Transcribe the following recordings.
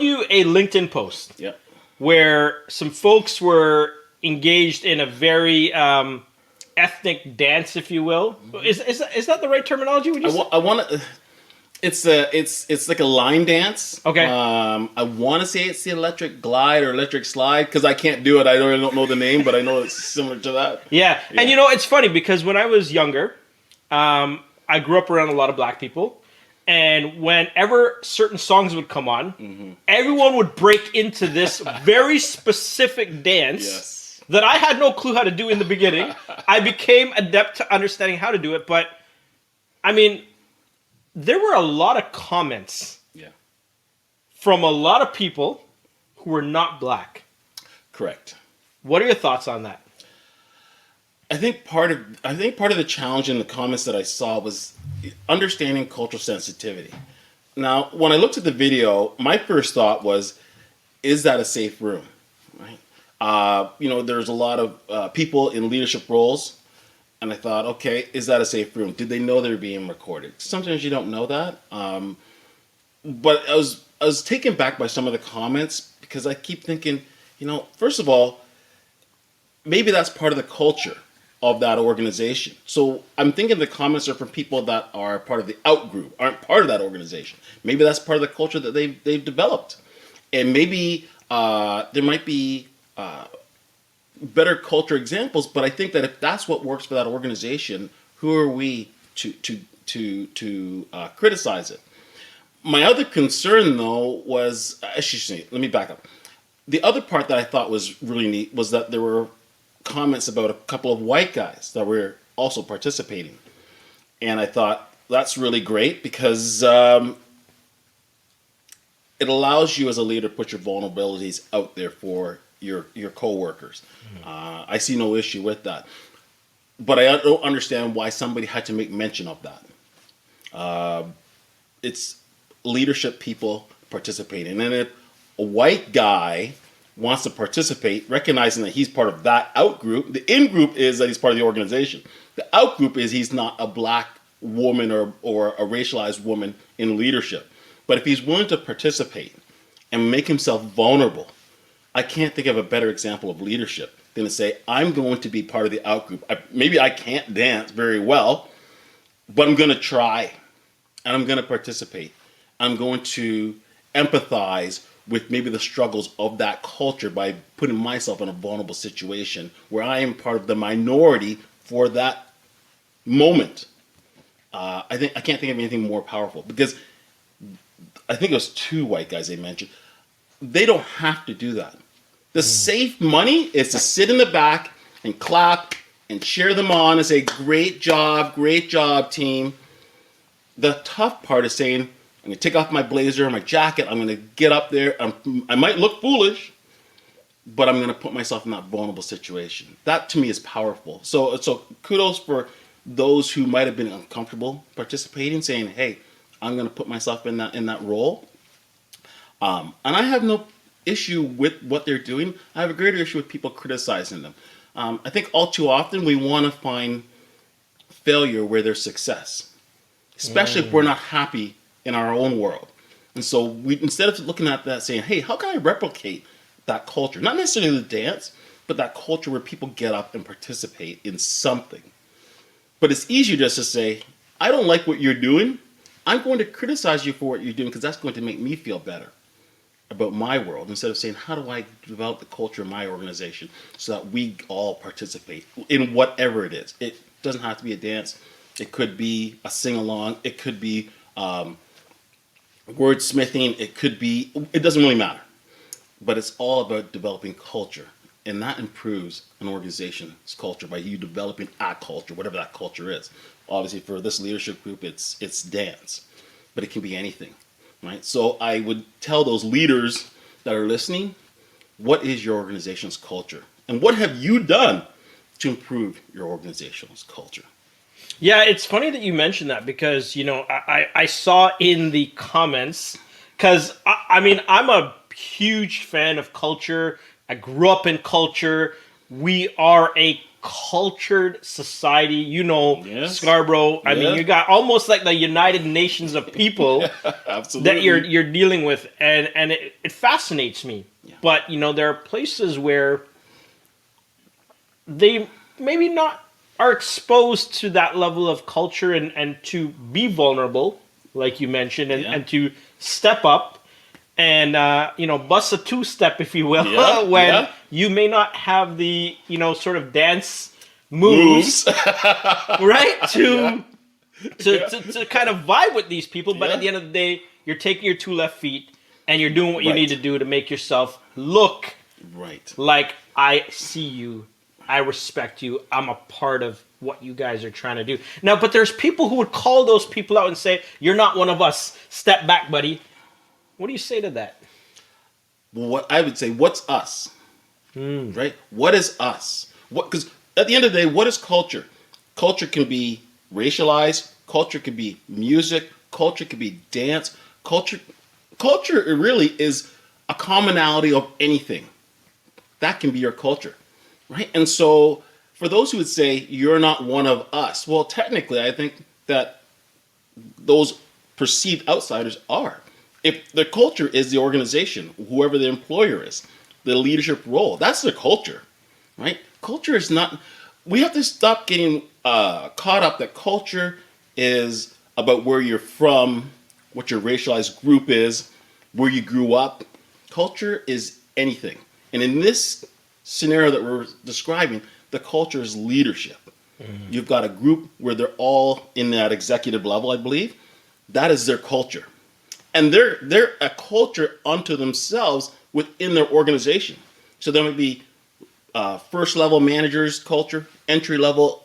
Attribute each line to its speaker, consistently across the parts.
Speaker 1: You a LinkedIn post
Speaker 2: Yeah.
Speaker 1: where some folks were engaged in a very ethnic dance, if you will. Is that the right terminology? Would you say?
Speaker 2: I want to. It's like a line dance.
Speaker 1: Okay.
Speaker 2: I want to say it's the electric glide or electric slide because I can't do it. I don't know the name, but I know it's similar to that.
Speaker 1: Yeah. And it's funny because when I was younger, I grew up around a lot of black people. And whenever certain songs would come on, everyone would break into this very specific dance
Speaker 2: Yes.
Speaker 1: that I had no clue how to do in the beginning. I became adept to understanding how to do it. But, I mean, there were a lot of comments
Speaker 2: Yeah.
Speaker 1: from a lot of people who were not black.
Speaker 2: Correct.
Speaker 1: What are your thoughts on that?
Speaker 2: I think part of the challenge in the comments that I saw was understanding cultural sensitivity. Now, when I looked at the video, my first thought was, is that a safe room? Right? There's a lot of people in leadership roles, and I thought, okay, is that a safe room? Did they know they were being recorded? Sometimes you don't know that. But I was taken back by some of the comments because I keep thinking, first of all, maybe that's part of the culture of that organization. So I'm thinking the comments are from people that are part of the out group, aren't part of that organization. Maybe that's part of the culture that they've developed, and maybe there might be better culture examples. But I think that if that's what works for that organization, who are we to criticize it? My other concern, though, was let me back up. The other part that I thought was really neat was that there were comments about a couple of white guys that were also participating. And I thought that's really great because it allows you as a leader to put your vulnerabilities out there for your coworkers. I see no issue with that. But I don't understand why somebody had to make mention of that. It's leadership people participating. And if a white guy wants to participate, recognizing that he's part of that out group. The in group is that he's part of the organization. The out group is he's not a black woman or a racialized woman in leadership. But if he's willing to participate and make himself vulnerable, I can't think of a better example of leadership than to say, I'm going to be part of the out group. Maybe I can't dance very well, but I'm going to try and I'm going to participate. I'm going to empathize with maybe the struggles of that culture by putting myself in a vulnerable situation where I am part of the minority for that moment. I can't think of anything more powerful because I think it was two white guys they mentioned. They don't have to do that. The safe money is to sit in the back and clap and cheer them on and say, great job, team. The tough part is saying, I'm going to take off my blazer, my jacket. I'm going to get up there. I might look foolish, but I'm going to put myself in that vulnerable situation. That to me is powerful. So kudos for those who might have been uncomfortable participating, saying, "Hey, I'm going to put myself in that role." And I have no issue with what they're doing. I have a greater issue with people criticizing them. I think all too often we want to find failure where there's success, especially if we're not happy in our own world. And so we, instead of looking at that saying, hey, how can I replicate that culture? Not necessarily the dance, but that culture where people get up and participate in something. But it's easier just to say, I don't like what you're doing. I'm going to criticize you for what you're doing because that's going to make me feel better about my world, instead of saying, how do I develop the culture in my organization so that we all participate in whatever it is. It doesn't have to be a dance. It could be a sing-along. It could be wordsmithing. It doesn't really matter. But it's all about developing culture. And that improves an organization's culture by you developing a culture, whatever that culture is. Obviously, for this leadership group, it's dance. But it can be anything, right? So I would tell those leaders that are listening, what is your organization's culture? And what have you done to improve your organization's culture?
Speaker 1: Yeah, it's funny that you mentioned that because, I saw in the comments, because, I mean, I'm a huge fan of culture. I grew up in culture. We are a cultured society. You know,
Speaker 2: Yes.
Speaker 1: Scarborough. I mean,
Speaker 2: Yeah.
Speaker 1: you got almost like the United Nations of people
Speaker 2: Absolutely.
Speaker 1: that you're dealing with, and it fascinates me.
Speaker 2: Yeah.
Speaker 1: But you know, there are places where they maybe not are exposed to that level of culture and to be vulnerable, like you mentioned,
Speaker 2: Yeah.
Speaker 1: and to step up and you know, bust a two-step, if you will,
Speaker 2: Yeah,
Speaker 1: when
Speaker 2: yeah.
Speaker 1: you may not have the, you know, sort of dance moves,
Speaker 2: Moves.
Speaker 1: right? To kind of vibe with these people, but
Speaker 2: Yeah.
Speaker 1: at the end of the day, you're taking your two left feet and you're doing what you
Speaker 2: Right.
Speaker 1: need to do to make yourself look
Speaker 2: Right.
Speaker 1: like I see you, I respect you, I'm a part of what you guys are trying to do. Now, but there's people who would call those people out and say, "You're not one of us. Step back, buddy." What do you say to that?
Speaker 2: What I would say, what's us? Right? What is us? What? Because at the end of the day, what is culture? Culture can be racialized. Culture can be music. Culture can be dance. Culture it really is a commonality of anything. That can be your culture, right? And so, for those who would say you're not one of us, well, technically, I think that those perceived outsiders are. If the culture is the organization, whoever the employer is, the leadership role, that's their culture, right? Culture is not. We have to stop getting caught up that culture is about where you're from, what your racialized group is, where you grew up. Culture is anything. And in this scenario that we're describing, the culture is leadership. You've got a group where they're all in that executive level, I believe. That is their culture. And they're a culture unto themselves within their organization. So there might be first level managers culture, entry level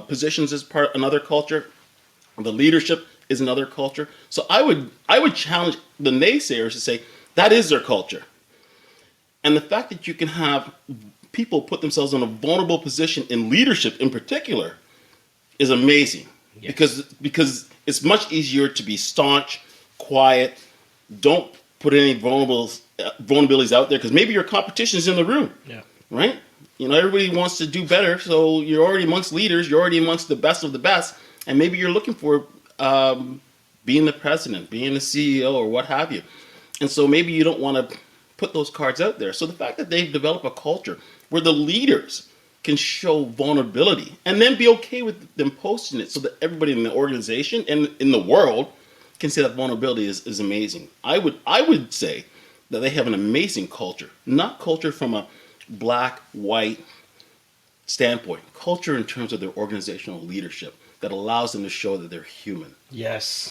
Speaker 2: positions is part another culture. The leadership is another culture. So I would challenge the naysayers to say that is their culture. And the fact that you can have people put themselves in a vulnerable position in leadership in particular is amazing.
Speaker 1: Yes.
Speaker 2: Because it's much easier to be staunch, quiet, don't put any vulnerabilities out there because maybe your competition is in the room.
Speaker 1: Yeah.
Speaker 2: Right? You know, everybody wants to do better, so you're already amongst leaders, you're already amongst the best of the best, and maybe you're looking for being the president, being the CEO, or what have you. And so maybe you don't want to put those cards out there. So the fact that they've developed a culture where the leaders can show vulnerability and then be okay with them posting it so that everybody in the organization and in the world can say that vulnerability is amazing. I would say that they have an amazing culture, not culture from a black, white standpoint, culture in terms of their organizational leadership that allows them to show that they're human.
Speaker 1: Yes.